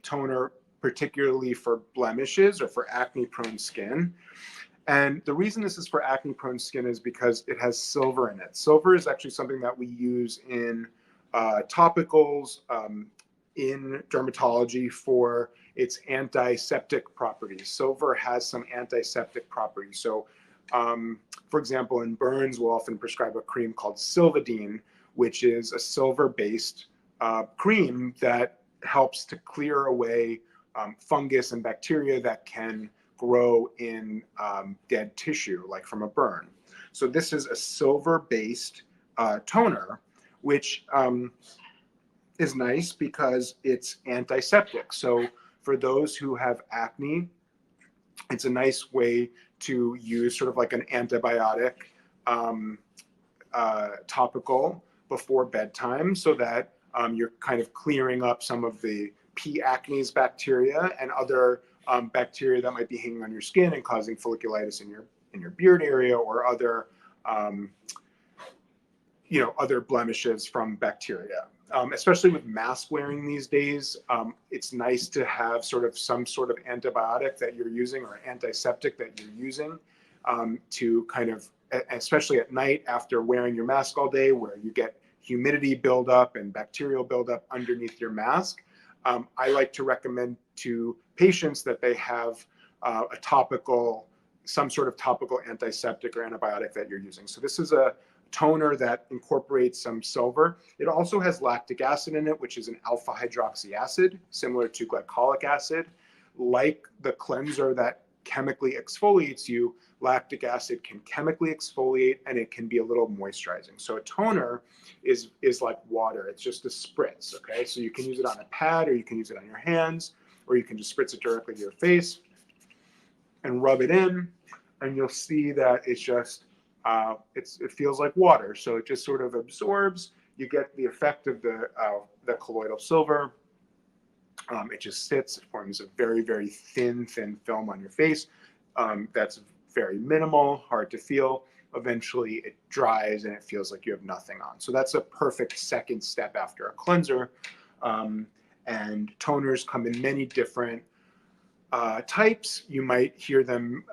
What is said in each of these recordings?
toner particularly for blemishes or for acne-prone skin. And the reason this is for acne-prone skin is because it has silver in it. Silver is actually something that we use in topicals, in dermatology for its antiseptic properties. Silver has some antiseptic properties. So, for example, in burns, we'll often prescribe a cream called Silvadene, which is a silver-based cream that helps to clear away fungus and bacteria that can grow in dead tissue, like from a burn. So this is a silver-based toner, which is nice because it's antiseptic. So for those who have acne, it's a nice way to use sort of like an antibiotic topical before bedtime, so that you're kind of clearing up some of the P. acnes bacteria and other bacteria that might be hanging on your skin and causing folliculitis in your beard area, or other other blemishes from bacteria. Especially with mask wearing these days, it's nice to have some sort of antibiotic that you're using or antiseptic that you're using to kind of, especially at night after wearing your mask all day, where you get humidity buildup and bacterial buildup underneath your mask. I like to recommend to patients that they have some sort of topical antiseptic or antibiotic that you're using. So this is a toner that incorporates some silver. It also has lactic acid in it, which is an alpha hydroxy acid, similar to glycolic acid. Like the cleanser that chemically exfoliates you, lactic acid can chemically exfoliate, and it can be a little moisturizing. So a toner is like water. It's just a spritz, okay? So you can use it on a pad, or you can use it on your hands, or you can just spritz it directly to your face and rub it in, and you'll see that it's just it feels like water. So it just sort of absorbs. You get the effect of the colloidal silver. It just sits. It forms a very, very thin film on your face. That's very minimal, hard to feel. Eventually it dries and it feels like you have nothing on. So that's a perfect second step after a cleanser. And toners come in many different types. You might hear them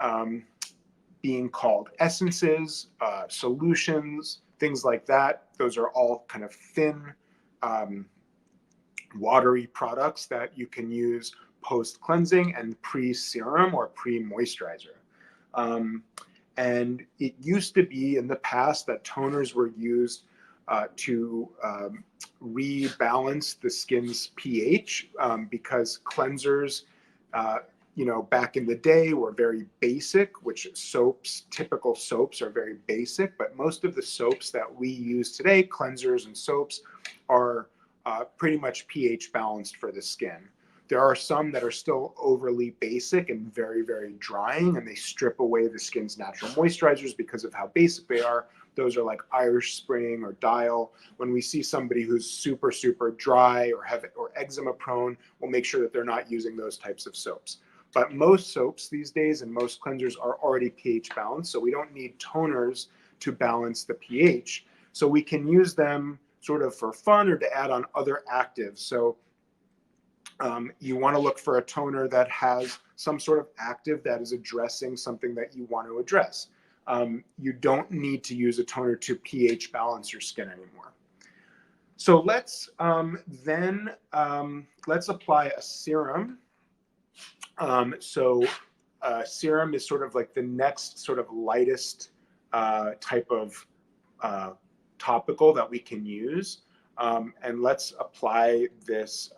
being called essences, solutions, things like that. Those are all kind of thin, watery products that you can use post-cleansing and pre-serum or pre-moisturizer. And it used to be in the past that toners were used to rebalance the skin's pH, because cleansers back in the day were very basic, which typical soaps are very basic, but most of the soaps that we use today, cleansers and soaps, are pretty much pH balanced for the skin. There are some that are still overly basic and very, very drying, and they strip away the skin's natural moisturizers because of how basic they are. Those are like Irish Spring or Dial. When we see somebody who's super, super dry or eczema prone, we'll make sure that they're not using those types of soaps. But most soaps these days and most cleansers are already pH balanced, so we don't need toners to balance the pH. So we can use them sort of for fun or to add on other actives. So you want to look for a toner that has some sort of active that is addressing something that you want to address. You don't need to use a toner to pH balance your skin anymore. So let's apply a serum. Serum is sort of like the next sort of lightest type of topical that we can use. And let's apply this